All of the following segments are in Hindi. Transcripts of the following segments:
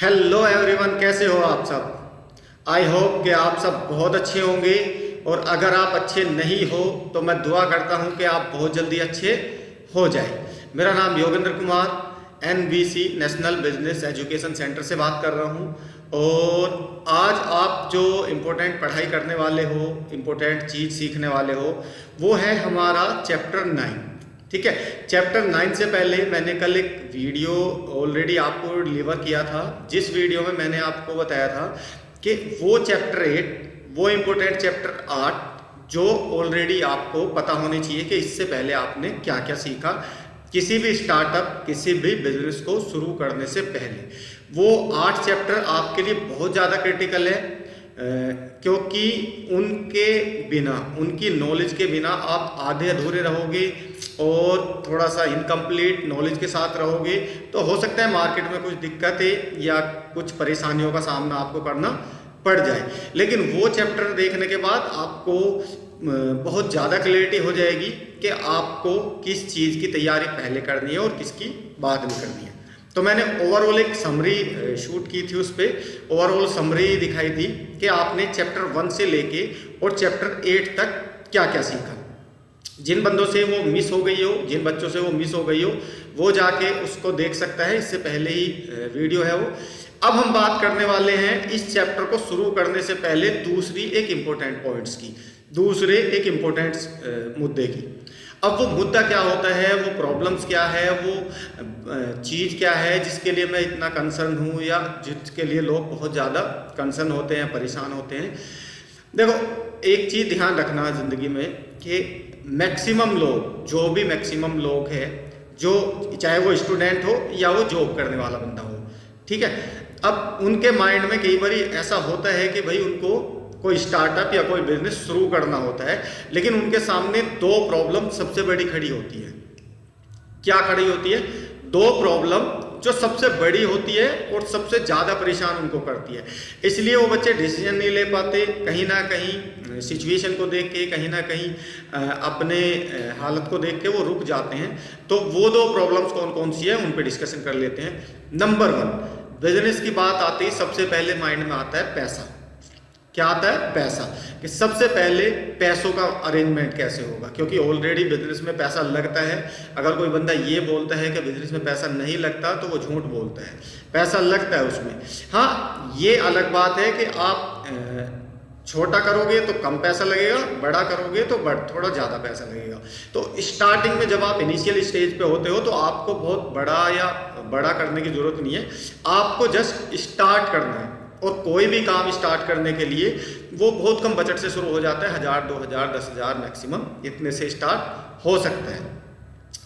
हेलो एवरीवन, कैसे हो आप सब। आई होप कि आप सब बहुत अच्छे होंगे। और अगर आप अच्छे नहीं हो तो मैं दुआ करता हूं कि आप बहुत जल्दी अच्छे हो जाए। मेरा नाम Yogendra Kumar NBC national business education centre से बात कर रहा हूं। और आज आप जो इम्पोर्टेंट पढ़ाई करने वाले हो, इम्पोर्टेंट चीज़ सीखने वाले हो, वो है हमारा चैप्टर 9। ठीक है। चैप्टर 9 से पहले मैंने कल एक वीडियो ऑलरेडी आपको डिलीवर किया था, जिस वीडियो में मैंने आपको बताया था कि वो चैप्टर 8, वो इम्पोर्टेंट चैप्टर 8 जो ऑलरेडी आपको पता होनी चाहिए कि इससे पहले आपने क्या क्या सीखा किसी भी स्टार्टअप, किसी भी बिजनेस को शुरू करने से पहले। वो 8 चैप्टर आपके लिए बहुत ज़्यादा क्रिटिकल है, क्योंकि उनके बिना, उनकी नॉलेज के बिना आप आधे अधूरे रहोगे और थोड़ा सा इनकम्प्लीट नॉलेज के साथ रहोगे तो हो सकता है मार्केट में कुछ दिक्कतें या कुछ परेशानियों का सामना आपको करना पड़ जाए। लेकिन वो चैप्टर देखने के बाद आपको बहुत ज़्यादा क्लैरिटी हो जाएगी कि आपको किस चीज़ की तैयारी पहले करनी है और किसकी बाद में करनी है। तो मैंने ओवरऑल एक समरी शूट की थी, उस पर ओवरऑल समरी दिखाई थी कि आपने चैप्टर 1 से लेके और चैप्टर 8 तक क्या क्या सीखा। जिन बंदों से वो मिस हो गई हो, जिन बच्चों से वो मिस हो गई हो, वो जाके उसको देख सकता है, इससे पहले ही वीडियो है वो। अब हम बात करने वाले हैं इस चैप्टर को शुरू करने से पहले दूसरे एक इम्पोर्टेंट मुद्दे की। अब वो मुद्दा क्या होता है, वो प्रॉब्लम्स क्या है, वो चीज़ क्या है जिसके लिए मैं इतना कंसर्न हूँ या जिसके लिए लोग बहुत ज़्यादा कंसर्न होते हैं, परेशान होते हैं। देखो, एक चीज़ ध्यान रखना ज़िंदगी में कि मैक्सिमम लोग, जो भी मैक्सिमम लोग हैं, जो चाहे वो स्टूडेंट हो या वो जॉब करने वाला बंदा हो, ठीक है, अब उनके माइंड में कई बार ऐसा होता है कि भाई उनको कोई स्टार्टअप या कोई बिजनेस शुरू करना होता है, लेकिन उनके सामने दो प्रॉब्लम सबसे बड़ी खड़ी होती है। क्या खड़ी होती है? दो प्रॉब्लम जो सबसे बड़ी होती है और सबसे ज़्यादा परेशान उनको करती है। इसलिए वो बच्चे डिसीजन नहीं ले पाते, कहीं ना कहीं सिचुएशन को देख के, कहीं ना कहीं अपने हालत को देख के वो रुक जाते हैं। तो वो दो प्रॉब्लम्स कौन कौन सी है उन पे डिस्कशन कर लेते हैं। नंबर 1, बिजनेस की बात आती है, सबसे पहले माइंड में आता है पैसा। क्या आता है? पैसा। कि सबसे पहले पैसों का अरेंजमेंट कैसे होगा, क्योंकि ऑलरेडी बिजनेस में पैसा लगता है। अगर कोई बंदा ये बोलता है कि बिजनेस में पैसा नहीं लगता तो वो झूठ बोलता है, पैसा लगता है उसमें। हाँ, ये अलग बात है कि आप छोटा करोगे तो कम पैसा लगेगा, बड़ा करोगे तो थोड़ा ज़्यादा पैसा लगेगा। तो स्टार्टिंग में जब आप इनिशियल स्टेज पे होते हो तो आपको बहुत बड़ा करने की ज़रूरत नहीं है, आपको जस्ट स्टार्ट करना है। और कोई भी काम स्टार्ट करने के लिए वो बहुत कम बजट से शुरू हो जाता है, 1000, 2000, 10,000 मैक्सिमम, इतने से स्टार्ट हो सकता है।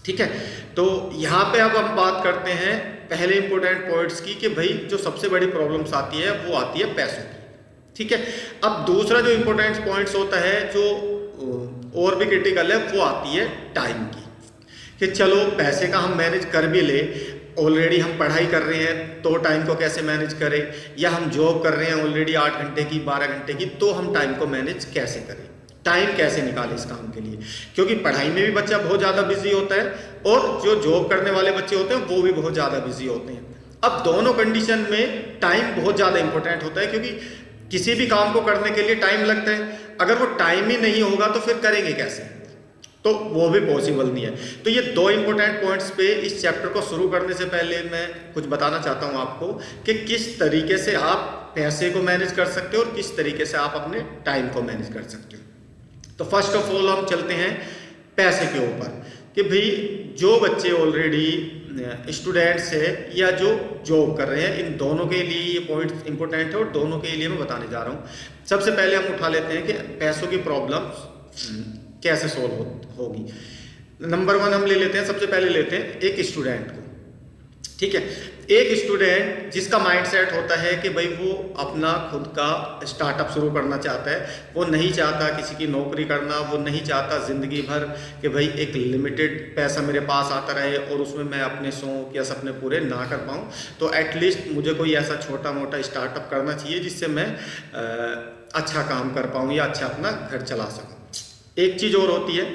ठीक है। तो यहाँ पे अब हम बात करते हैं पहले इंपॉर्टेंट पॉइंट्स की कि भाई जो सबसे बड़ी प्रॉब्लम्स आती है वो आती है पैसों की। ठीक है। अब दूसरा जो इंपॉर्टेंट पॉइंट्स होता है, जो और भी क्रिटिकल है, वो आती है टाइम की। कि चलो पैसे का हम मैनेज कर भी ले, ऑलरेडी हम पढ़ाई कर रहे हैं तो टाइम को कैसे मैनेज करें, या हम जॉब कर रहे हैं ऑलरेडी 8 घंटे की, 12 घंटे की, तो हम टाइम को मैनेज कैसे करें, टाइम कैसे निकालें इस काम के लिए। क्योंकि पढ़ाई में भी बच्चा बहुत ज़्यादा बिजी होता है और जो जॉब करने वाले बच्चे होते हैं वो भी बहुत ज़्यादा बिजी होते हैं। अब दोनों कंडीशन में टाइम बहुत ज़्यादा इंपॉर्टेंट होता है, क्योंकि किसी भी काम को करने के लिए टाइम लगता है। अगर वो टाइम ही नहीं होगा तो फिर करेंगे कैसे, तो वो भी पॉसिबल नहीं है। तो ये दो इंपॉर्टेंट पॉइंट्स पे इस चैप्टर को शुरू करने से पहले मैं कुछ बताना चाहता हूँ आपको कि किस तरीके से आप पैसे को मैनेज कर सकते हो और किस तरीके से आप अपने टाइम को मैनेज कर सकते हो। तो फर्स्ट ऑफ ऑल हम चलते हैं पैसे के ऊपर कि भाई जो बच्चे ऑलरेडी स्टूडेंट्स है या जो जॉब कर रहे हैं, इन दोनों के लिए ये पॉइंट इंपॉर्टेंट है और दोनों के लिए मैं बताने जा रहा हूँ। सबसे पहले हम उठा लेते हैं कि पैसों की प्रॉब्लम कैसे सोल्व होगी। नंबर 1 हम ले लेते हैं, सबसे पहले लेते हैं एक स्टूडेंट को। ठीक है। एक स्टूडेंट जिसका माइंडसेट होता है कि भाई वो अपना खुद का स्टार्टअप शुरू करना चाहता है, वो नहीं चाहता किसी की नौकरी करना, वो नहीं चाहता ज़िंदगी भर कि भाई एक लिमिटेड पैसा मेरे पास आता रहे और उसमें मैं अपने शौक या सपने पूरे ना कर पाऊँ। तो एटलीस्ट मुझे कोई ऐसा छोटा मोटा स्टार्टअप करना चाहिए जिससे मैं अच्छा काम कर पाऊँ या अच्छा अपना घर चला सकूँ। एक चीज़ और होती है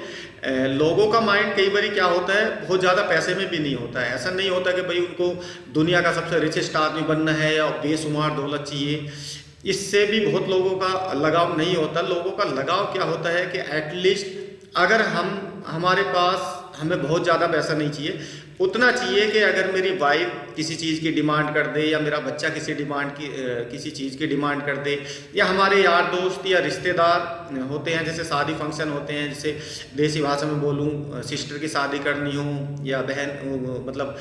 लोगों का माइंड कई बार क्या होता है, बहुत ज़्यादा पैसे में भी नहीं होता है। ऐसा नहीं होता कि भाई उनको दुनिया का सबसे रिचेस्ट आदमी बनना है या बेशुमार दौलत चाहिए, इससे भी बहुत लोगों का लगाव नहीं होता। लोगों का लगाव क्या होता है कि एटलीस्ट अगर हमारे पास हमें बहुत ज़्यादा पैसा नहीं चाहिए, उतना चाहिए कि अगर मेरी वाइफ किसी चीज़ की डिमांड कर दे या मेरा बच्चा किसी चीज़ की डिमांड कर दे, या हमारे यार दोस्त या रिश्तेदार होते हैं, जैसे शादी फंक्शन होते हैं, जैसे देसी भाषा में बोलूँ सिस्टर की शादी करनी हो या बहन मतलब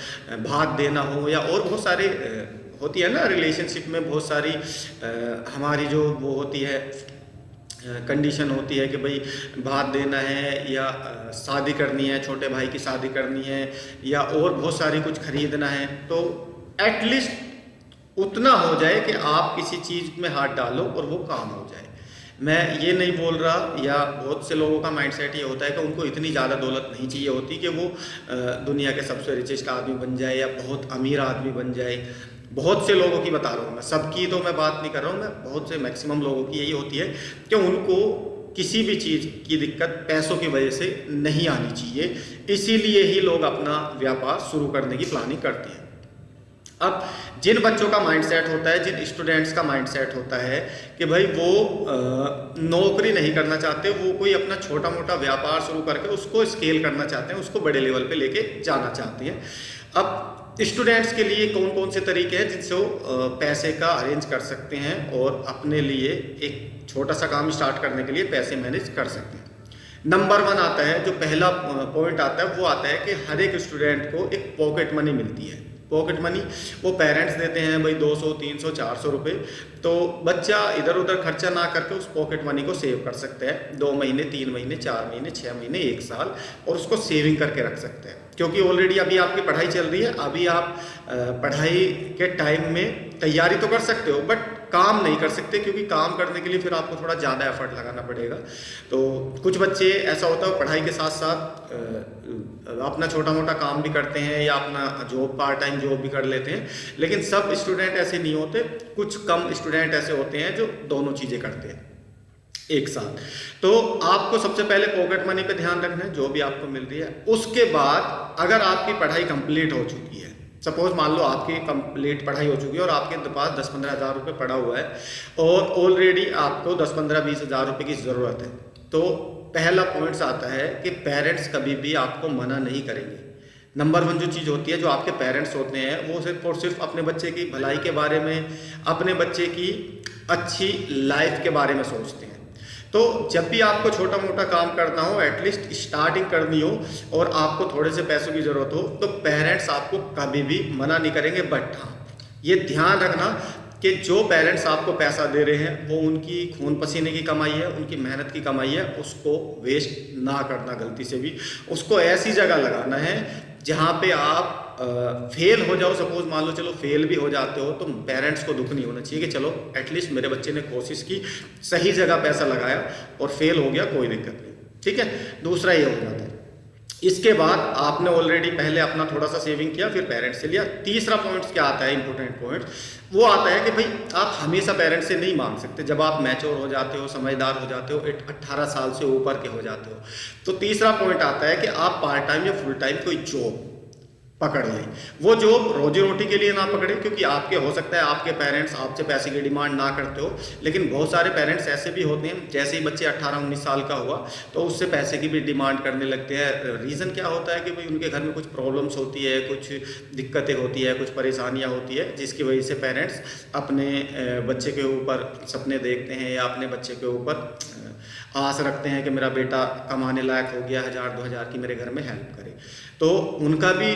भात देना हो, या और बहुत सारे होती है ना रिलेशनशिप में बहुत सारी हमारी जो वो होती है कंडीशन होती है कि भाई भात देना है या शादी करनी है, छोटे भाई की शादी करनी है या और बहुत सारी कुछ खरीदना है, तो एटलीस्ट उतना हो जाए कि आप किसी चीज़ में हाथ डालो और वो काम हो जाए। मैं ये नहीं बोल रहा, या बहुत से लोगों का माइंडसेट ये होता है कि उनको इतनी ज़्यादा दौलत नहीं चाहिए होती कि वो दुनिया के सबसे रिचेस्ट आदमी बन जाए या बहुत अमीर आदमी बन जाए। बहुत से लोगों की बता रहा हूँ मैं, सबकी तो मैं बात नहीं कर रहा हूँ, मैं बहुत से मैक्सिमम लोगों की यही होती है कि उनको किसी भी चीज़ की दिक्कत पैसों की वजह से नहीं आनी चाहिए, इसीलिए ही लोग अपना व्यापार शुरू करने की प्लानिंग करते हैं। अब जिन बच्चों का माइंडसेट होता है, जिन स्टूडेंट्स का माइंडसेट होता है कि भाई वो नौकरी नहीं करना चाहते, वो कोई अपना छोटा मोटा व्यापार शुरू करके उसको स्केल करना चाहते हैं, उसको बड़े लेवल पे लेके जाना चाहते हैं। अब स्टूडेंट्स के लिए कौन कौन से तरीके हैं जिनसे वो पैसे का अरेंज कर सकते हैं और अपने लिए एक छोटा सा काम स्टार्ट करने के लिए पैसे मैनेज कर सकते हैं। नंबर 1 आता है, जो पहला पॉइंट आता है वो आता है कि हर एक स्टूडेंट को एक पॉकेट मनी मिलती है। पॉकेट मनी वो पेरेंट्स देते हैं भाई 200, 300, 400 रुपये, तो बच्चा इधर उधर खर्चा ना करके उस पॉकेट मनी को सेव कर सकते हैं 2 महीने, 3 महीने, 4 महीने, 6 महीने, 1 साल, और उसको सेविंग करके रख सकते हैं। क्योंकि ऑलरेडी अभी आपकी पढ़ाई चल रही है, अभी आप पढ़ाई के टाइम में तैयारी तो कर सकते हो बट काम नहीं कर सकते, क्योंकि काम करने के लिए फिर आपको थोड़ा ज़्यादा एफर्ट लगाना पड़ेगा। तो कुछ बच्चे ऐसा होता है पढ़ाई के साथ साथ अपना छोटा मोटा काम भी करते हैं या अपना जॉब पार्ट टाइम जॉब भी कर लेते हैं, लेकिन सब स्टूडेंट ऐसे नहीं होते। कुछ कम स्टूडेंट ऐसे होते हैं जो दोनों चीज़ें करते हैं एक साथ। तो आपको सबसे पहले पॉकेट मनी पे ध्यान रखना है जो भी आपको मिल रही है। उसके बाद अगर आपकी पढ़ाई कंप्लीट हो चुकी है, सपोज मान लो आपकी कंप्लीट पढ़ाई हो चुकी है और आपके पास 10-15 हज़ार रुपये पड़ा हुआ है और ऑलरेडी आपको 10-15-20 हज़ार रुपये की ज़रूरत है, तो पहला पॉइंट्स आता है कि पेरेंट्स कभी भी आपको मना नहीं करेंगे। नंबर 1 जो चीज़ होती है, जो आपके पेरेंट्स होते हैं वो सिर्फ और सिर्फ अपने बच्चे की भलाई के बारे में, अपने बच्चे की अच्छी लाइफ के बारे में सोचते हैं। तो जब भी आपको छोटा मोटा काम करना हो, एटलीस्ट स्टार्टिंग करनी हो और आपको थोड़े से पैसों की ज़रूरत हो, तो पेरेंट्स आपको कभी भी मना नहीं करेंगे। बट हाँ, ये ध्यान रखना कि जो पेरेंट्स आपको पैसा दे रहे हैं वो उनकी खून पसीने की कमाई है, उनकी मेहनत की कमाई है, उसको वेस्ट ना करना गलती से भी। उसको ऐसी जगह लगाना है जहाँ पे आप फेल हो जाओ। सपोज मान लो चलो फेल भी हो जाते हो, तो पेरेंट्स को दुख नहीं होना चाहिए कि चलो एटलीस्ट मेरे बच्चे ने कोशिश की, सही जगह पैसा लगाया और फेल हो गया, कोई दिक्कत नहीं, ठीक है। दूसरा ये हो जाता है। इसके बाद आपने ऑलरेडी पहले अपना थोड़ा सा सेविंग किया, फिर पेरेंट्स से लिया। तीसरा पॉइंट क्या आता है, इंपॉर्टेंट पॉइंट वो आता है कि भाई आप हमेशा पेरेंट्स से नहीं मांग सकते। जब आप मैच्योर हो जाते हो, समझदार हो जाते हो, 18 साल से ऊपर के हो जाते हो, तो तीसरा पॉइंट आता है कि आप पार्ट टाइम या फुल टाइम कोई जॉब पकड़ लें। वो जॉब रोजी रोटी के लिए ना पकड़े, क्योंकि आपके हो सकता है आपके पेरेंट्स आपसे पैसे की डिमांड ना करते हो, लेकिन बहुत सारे पेरेंट्स ऐसे भी होते हैं जैसे ही बच्चे 18-19 साल का हुआ तो उससे पैसे की भी डिमांड करने लगते हैं। रीज़न क्या होता है कि भाई उनके घर में कुछ प्रॉब्लम्स होती है, कुछ दिक्कतें होती है, कुछ परेशानियाँ होती है, जिसकी वजह से पेरेंट्स अपने बच्चे के ऊपर सपने देखते हैं या अपने बच्चे के ऊपर आस रखते हैं कि मेरा बेटा कमाने लायक हो गया, 1000-2000 की मेरे घर में हेल्प करे। तो उनका भी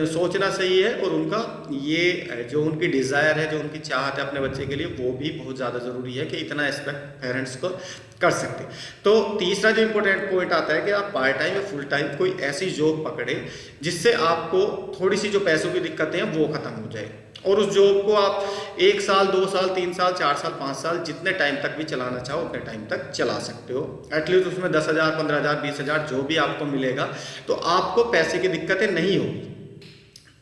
सोचना सही है और उनका ये जो उनकी डिज़ायर है, जो उनकी चाहत है अपने बच्चे के लिए, वो भी बहुत ज़्यादा ज़रूरी है कि इतना एक्सपेक्ट पेरेंट्स को कर सकते। तो तीसरा जो इम्पोर्टेंट पॉइंट आता है कि आप पार्ट टाइम या फुल टाइम कोई ऐसी जॉब पकड़ें जिससे आपको थोड़ी सी जो पैसों की दिक्कतें हैं वो ख़त्म हो जाए, और उस जॉब को आप 1 साल, 2 साल, 3 साल, 4 साल, 5 साल जितने टाइम तक भी चलाना चाहो उतने टाइम तक चला सकते हो। एटलीस्ट उसमें 10,000, 15,000, 20,000 जो भी आपको मिलेगा, तो आपको पैसे की दिक्कतें नहीं होगी।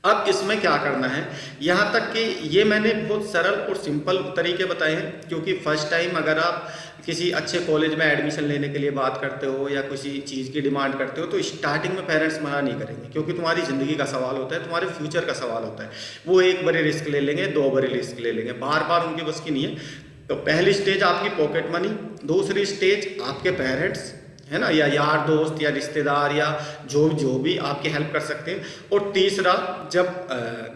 अब इसमें क्या करना है, यहाँ तक कि ये मैंने बहुत सरल और सिंपल तरीके बताए हैं, क्योंकि फर्स्ट टाइम अगर आप किसी अच्छे कॉलेज में एडमिशन लेने के लिए बात करते हो या किसी चीज़ की डिमांड करते हो, तो स्टार्टिंग में पेरेंट्स मना नहीं करेंगे, क्योंकि तुम्हारी ज़िंदगी का सवाल होता है, तुम्हारे फ्यूचर का सवाल होता है। वो एक बारी रिस्क ले लेंगे, 2 बारी रिस्क ले लेंगे, बार बार उनकी बस की नहीं है। तो पहली स्टेज आपकी पॉकेट मनी, दूसरी स्टेज आपके पेरेंट्स, है ना, या यार दोस्त या रिश्तेदार या जो भी आपके हेल्प कर सकते हैं, और तीसरा जब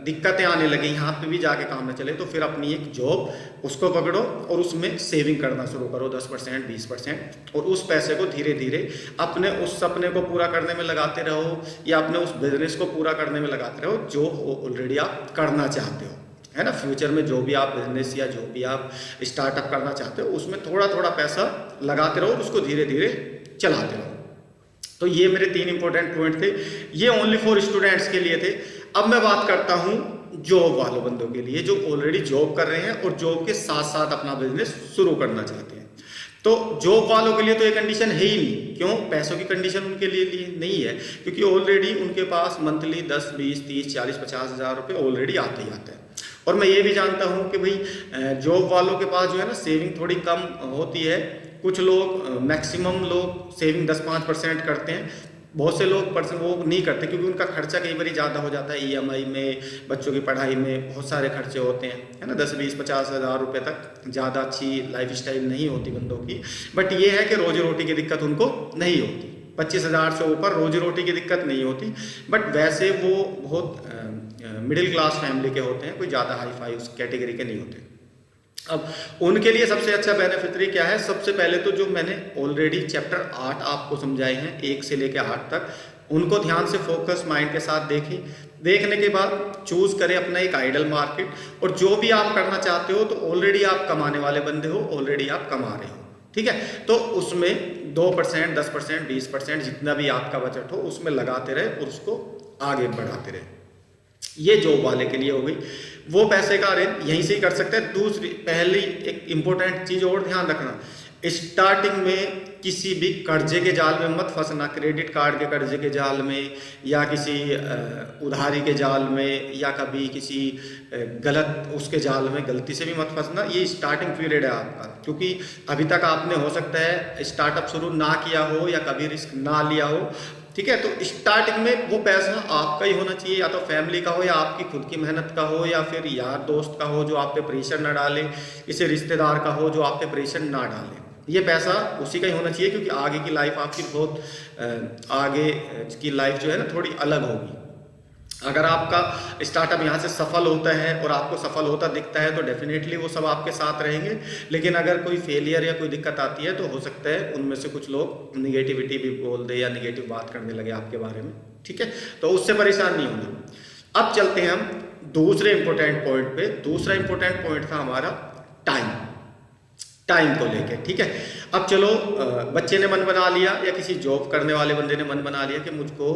दिक्कतें आने लगे, यहाँ पे भी जाके काम न चले, तो फिर अपनी एक जॉब उसको पकड़ो और उसमें सेविंग करना शुरू करो 10% 20%, और उस पैसे को धीरे धीरे अपने उस सपने को पूरा करने में लगाते रहो या अपने उस बिजनेस को पूरा करने में लगाते रहो जो ऑलरेडी आप करना चाहते हो, है ना। फ्यूचर में जो भी आप बिजनेस या जो भी आप स्टार्टअप करना चाहते हो उसमें थोड़ा थोड़ा पैसा लगाते रहो, उसको धीरे धीरे चलाते रहो। तो ये मेरे 3 इंपॉर्टेंट पॉइंट थे, ये ओनली फॉर स्टूडेंट्स के लिए थे। अब मैं बात करता हूँ जॉब वालों बंदों के लिए, जो ऑलरेडी जॉब कर रहे हैं और जॉब के साथ साथ अपना बिजनेस शुरू करना चाहते हैं। तो जॉब वालों के लिए तो ये कंडीशन है ही नहीं। क्यों? पैसों की कंडीशन उनके लिए नहीं है, क्योंकि ऑलरेडी उनके पास मंथली 10 20 30 40 50 हज़ार रुपये ऑलरेडी आते ही आते हैं। और मैं ये भी जानता हूँ कि भाई जॉब वालों के पास जो है ना सेविंग थोड़ी कम होती है। कुछ लोग, मैक्सिमम लोग सेविंग 10-5% करते हैं, बहुत से लोग वो नहीं करते, क्योंकि उनका खर्चा कई बार ज़्यादा हो जाता है। EMI में, बच्चों की पढ़ाई में बहुत सारे खर्चे होते हैं, है ना। 10 20 50 हज़ार रुपये तक ज़्यादा अच्छी लाइफ स्टाइल नहीं होती बंदों की। बट ये है कि रोजी रोटी की दिक्कत उनको नहीं होती, 25 हज़ार से ऊपर रोजी रोटी की दिक्कत नहीं होती। बट वैसे वो बहुत मिडिल क्लास फैमिली के होते हैं, कोई ज़्यादा हाई फाई उस कैटेगरी के नहीं होते। अब उनके लिए सबसे अच्छा बेनिफिटरी क्या है? सबसे पहले तो जो मैंने ऑलरेडी चैप्टर 8 आपको समझाए हैं, 1 से लेकर 8 तक, उनको ध्यान से फोकस माइंड के साथ देखें। देखने के बाद चूज करें अपना एक आइडल मार्केट, और जो भी आप करना चाहते हो तो ऑलरेडी आप कमाने वाले बंदे हो, ऑलरेडी आप कमा रहे हो, ठीक है। तो उसमें 2% 10% 20% जितना भी आपका बजट हो उसमें लगाते रहे और उसको आगे बढ़ाते रहे। ये जॉब वाले के लिए हो गई। वो पैसे का अरेंज यहीं से ही कर सकते हैं। दूसरी, पहली एक इंपॉर्टेंट चीज और ध्यान रखना, स्टार्टिंग में किसी भी कर्जे के जाल में मत फंसना। क्रेडिट कार्ड के कर्जे के जाल में, या किसी उधारी के जाल में, या कभी किसी गलत उसके जाल में गलती से भी मत फंसना। ये स्टार्टिंग पीरियड है आपका, क्योंकि अभी तक आपने हो सकता है स्टार्टअप शुरू ना किया हो या कभी रिस्क ना लिया हो, ठीक है। तो स्टार्टिंग में वो पैसा आपका ही होना चाहिए, या तो फैमिली का हो, या आपकी खुद की मेहनत का हो, या फिर यार दोस्त का हो जो आप पे प्रेशर ना डाले, किसी रिश्तेदार का हो जो आप पे प्रेशर ना डाले। ये पैसा उसी का ही होना चाहिए, क्योंकि आगे की लाइफ आपकी बहुत आगे की लाइफ जो है ना थोड़ी अलग होगी। अगर आपका स्टार्टअप यहाँ से सफल होता है और आपको सफल होता दिखता है तो डेफिनेटली वो सब आपके साथ रहेंगे। लेकिन अगर कोई फेलियर या कोई दिक्कत आती है तो हो सकता है उनमें से कुछ लोग निगेटिविटी भी बोल दे या निगेटिव बात करने लगे आपके बारे में, ठीक है। तो उससे परेशान नहीं होना। अब चलते हैं हम दूसरे इंपॉर्टेंट पॉइंट पे। दूसरा इंपॉर्टेंट पॉइंट था हमारा टाइम को लेके, ठीक है। अब चलो, बच्चे ने मन बना लिया या किसी जॉब करने वाले बंदे ने मन बना लिया कि मुझको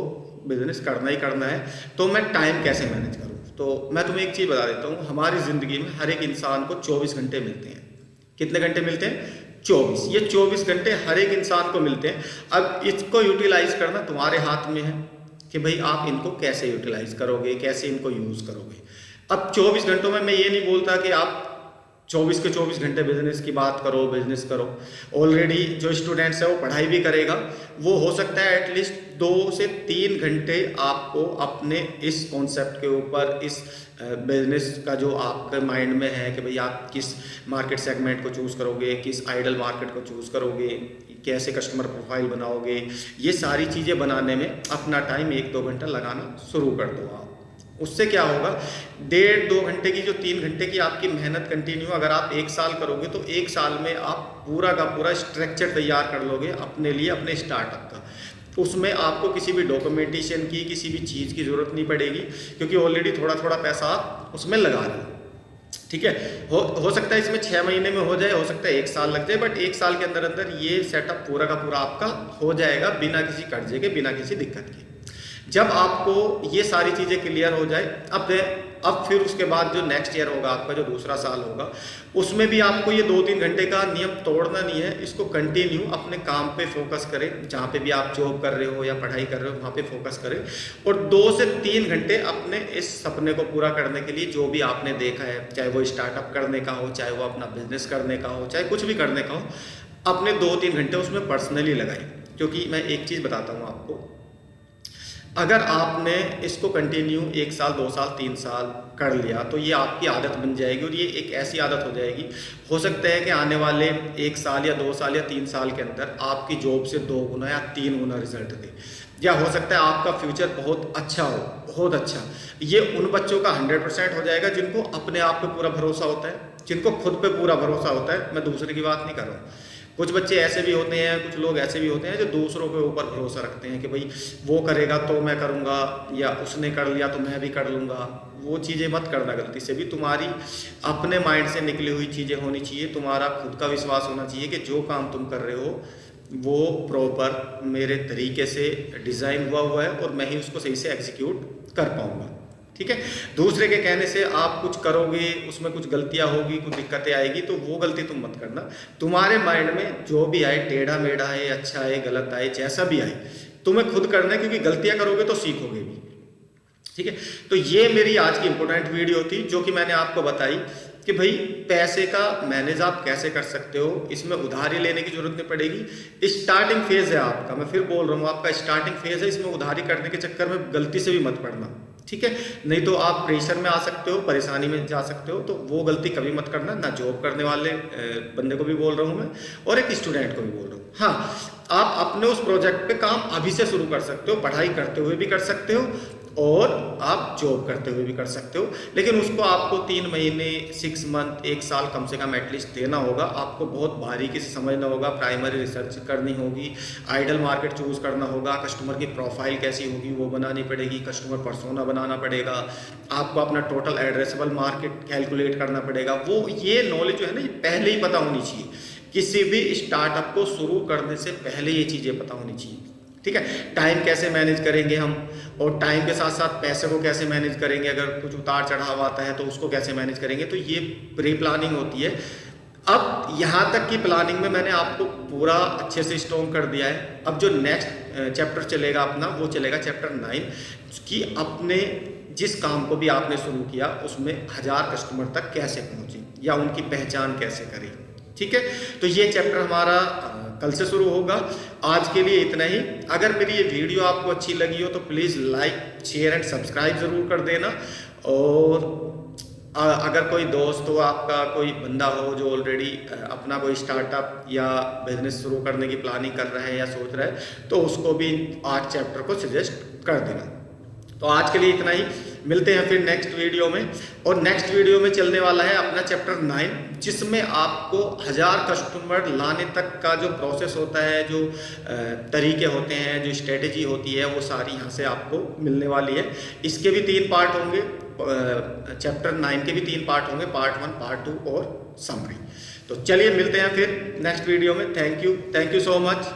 बिजनेस करना ही करना है, तो मैं टाइम कैसे मैनेज करूं? तो मैं तुम्हें एक चीज़ बता देता हूं, हमारी ज़िंदगी में हर एक इंसान को 24 घंटे मिलते हैं। कितने घंटे मिलते हैं? 24। ये 24 घंटे हर एक इंसान को मिलते हैं। अब इसको यूटिलाइज करना तुम्हारे हाथ में है कि भाई आप इनको कैसे यूटिलाइज करोगे, कैसे इनको यूज़ करोगे। अब 24 घंटों में मैं ये नहीं बोलता कि आप 24 के 24 घंटे बिजनेस की बात करो, बिजनेस करो। ऑलरेडी जो स्टूडेंट्स है वो पढ़ाई भी करेगा, वो हो सकता है एटलीस्ट 2 से 3 घंटे आपको अपने इस कॉन्सेप्ट के ऊपर, इस बिजनेस का जो आपके माइंड में है कि भाई आप किस मार्केट सेगमेंट को चूज़ करोगे, किस आइडल मार्केट को चूज़ करोगे, कैसे कस्टमर प्रोफाइल बनाओगे, ये सारी चीज़ें बनाने में अपना टाइम 1-2 घंटा लगाना शुरू कर दो आप। उससे क्या होगा, 1.5-2 घंटे की जो 3 घंटे की आपकी मेहनत कंटिन्यू अगर आप 1 साल करोगे तो 1 साल में आप पूरा का पूरा स्ट्रक्चर तैयार कर लोगे अपने लिए, अपने स्टार्टअप का। उसमें आपको किसी भी डॉक्यूमेंटेशन की, किसी भी चीज़ की ज़रूरत नहीं पड़ेगी, क्योंकि ऑलरेडी थोड़ा थोड़ा पैसा आप उसमें लगा रहे हो, ठीक है। हो सकता है इसमें 6 महीने में हो जाए, हो सकता है 1 साल लग जाए, बट 1 साल के अंदर अंदर ये सेटअप पूरा का पूरा आपका हो जाएगा बिना किसी कर्जे के, बिना किसी दिक्कत के। जब आपको ये सारी चीज़ें क्लियर हो जाए, अब फिर उसके बाद जो नेक्स्ट ईयर होगा आपका, जो दूसरा साल होगा, उसमें भी आपको ये 2-3 घंटे का नियम तोड़ना नहीं है। इसको कंटिन्यू अपने काम पे फोकस करें, जहाँ पे भी आप जॉब कर रहे हो या पढ़ाई कर रहे हो वहाँ पे फोकस करें, और 2 से 3 घंटे अपने इस सपने को पूरा करने के लिए, जो भी आपने देखा है, चाहे वो स्टार्टअप करने का हो, चाहे वो अपना बिजनेस करने का हो, चाहे कुछ भी करने का हो, अपने 2-3 घंटे उसमें पर्सनली लगाएं। क्योंकि मैं एक चीज़ बताता हूँ आपको, अगर आपने इसको कंटिन्यू 1 साल, 2 साल, 3 साल कर लिया तो ये आपकी आदत बन जाएगी, और ये एक ऐसी आदत हो जाएगी, हो सकता है कि आने वाले 1 साल या 2 साल या 3 साल के अंदर आपकी जॉब से 2 गुना या 3 गुना रिजल्ट दे, या हो सकता है आपका फ्यूचर बहुत अच्छा हो, बहुत अच्छा। ये उन बच्चों का 100% हो जाएगा जिनको अपने आप पे पूरा भरोसा होता है, जिनको खुद पे पूरा भरोसा होता है। मैं दूसरे की बात नहीं कर रहा हूँ। कुछ बच्चे ऐसे भी होते हैं, कुछ लोग ऐसे भी होते हैं जो दूसरों के ऊपर भरोसा रखते हैं कि भाई वो करेगा तो मैं करूँगा, या उसने कर लिया तो मैं भी कर लूँगा। वो चीज़ें मत करना गलती से भी। तुम्हारी अपने माइंड से निकली हुई चीज़ें होनी चाहिए, तुम्हारा खुद का विश्वास होना चाहिए कि जो काम तुम कर रहे हो वो प्रॉपर मेरे तरीके से डिज़ाइन हुआ है और मैं ही उसको सही से एग्जीक्यूट कर पाऊँगा। ठीक है। दूसरे के कहने से आप कुछ करोगे, उसमें कुछ गलतियां होगी, कुछ दिक्कतें आएगी, तो वो गलती तुम मत करना। तुम्हारे माइंड में जो भी आए, टेढ़ा मेढ़ा आए, अच्छा आए, गलत आए, जैसा भी आए, तुम्हें खुद करना है, क्योंकि गलतियां करोगे तो सीखोगे भी। ठीक है। तो ये मेरी आज की इंपॉर्टेंट वीडियो थी, जो कि मैंने आपको बताई कि भाई पैसे का मैनेज आप कैसे कर सकते हो। इसमें उधारी लेने की जरूरत नहीं पड़ेगी। स्टार्टिंग फेज है आपका, मैं फिर बोल रहा हूँ, आपका स्टार्टिंग फेज है। इसमें उधारी करने के चक्कर में गलती से भी मत पड़ना। ठीक है। नहीं तो आप प्रेशर में आ सकते हो, परेशानी में जा सकते हो। तो वो गलती कभी मत करना, ना जॉब करने वाले बंदे को भी बोल रहा हूँ मैं, और एक स्टूडेंट को भी बोल रहा हूँ। हाँ, आप अपने उस प्रोजेक्ट पे काम अभी से शुरू कर सकते हो, पढ़ाई करते हुए भी कर सकते हो और आप जॉब करते हुए भी कर सकते हो, लेकिन उसको आपको 3 महीने, 6 मंथ, 1 साल कम से कम एटलीस्ट देना होगा। आपको बहुत बारीकी से समझना होगा, प्राइमरी रिसर्च करनी होगी, आइडल मार्केट चूज करना होगा, कस्टमर की प्रोफाइल कैसी होगी वो बनानी पड़ेगी, कस्टमर पर्सोना बनाना पड़ेगा, आपको अपना टोटल एड्रेसेबल मार्केट कैलकुलेट करना पड़ेगा। वो ये नॉलेज जो है ना, ये पहले ही पता होनी चाहिए। किसी भी स्टार्टअप को शुरू करने से पहले ये चीज़ें पता होनी चाहिए। ठीक है। टाइम कैसे मैनेज करेंगे हम, और टाइम के साथ साथ पैसे को कैसे मैनेज करेंगे, अगर कुछ उतार चढ़ाव आता है तो उसको कैसे मैनेज करेंगे, तो ये प्री प्लानिंग होती है। अब यहाँ तक की प्लानिंग में मैंने आपको पूरा अच्छे से स्ट्रॉन्ग कर दिया है। अब जो नेक्स्ट चैप्टर चलेगा अपना, वो चलेगा चैप्टर 9 कि अपने जिस काम को भी आपने शुरू किया उसमें 1000 कस्टमर तक कैसे पहुँचे या उनकी पहचान कैसे करें। ठीक है। तो ये चैप्टर हमारा कल से शुरू होगा। आज के लिए इतना ही। अगर मेरी ये वीडियो आपको अच्छी लगी हो तो please like, share and subscribe ज़रूर कर देना। और अगर कोई दोस्त हो आपका, कोई बंदा हो जो ऑलरेडी अपना कोई स्टार्टअप या बिजनेस शुरू करने की प्लानिंग कर रहा है या सोच रहा है, तो उसको भी 8 चैप्टर को सजेस्ट कर देना। तो आज के लिए इतना ही। मिलते हैं फिर नेक्स्ट वीडियो में। और नेक्स्ट वीडियो में चलने वाला है अपना चैप्टर 9, जिसमें आपको 1000 कस्टमर लाने तक का जो प्रोसेस होता है, जो तरीके होते हैं, जो स्ट्रेटेजी होती है, वो सारी यहाँ से आपको मिलने वाली है। इसके भी 3 पार्ट होंगे, चैप्टर 9 के भी 3 पार्ट होंगे, पार्ट 1, पार्ट 2 और समरी। तो चलिए मिलते हैं फिर नेक्स्ट वीडियो में। Thank you so much.